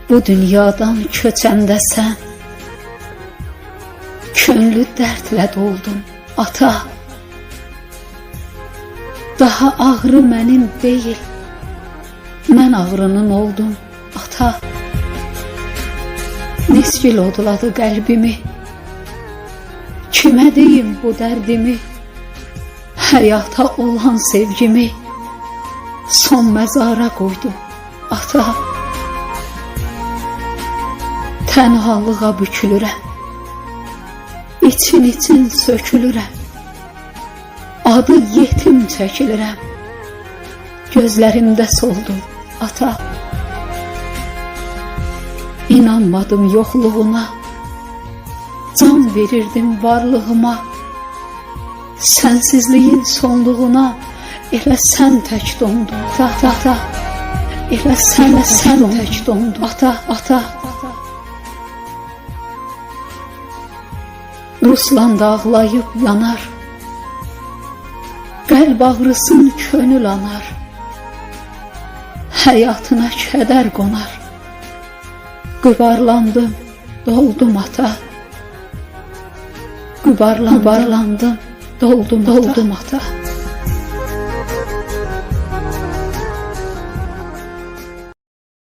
Bu dünyadan köçəndə sən könlü dərdlə doldun ata. Daha ağrı mənim deyil, mən ağrının oldum ata. Nisgil odladı qəlbimi, kimə deyim bu dərdimi? Həyata olan sevgimi son məzara qoydum ata. Tənhalığa bükülürəm, için sökülürəm, adı yetim çəkilirəm, gözlərimdə soldum ata. İnanmadım yoxluğuna, can verirdim varlığıma. Sənsizliyin sonluğuna elə sən tək dondun ata. Elə sən tək dondun ata. Ruslan dağlayıb yanar, qəlb ağrısın könül anar, həyatına kədər qonar. Qübarlandım, doldum ata. Qübarlandım, doldum ata.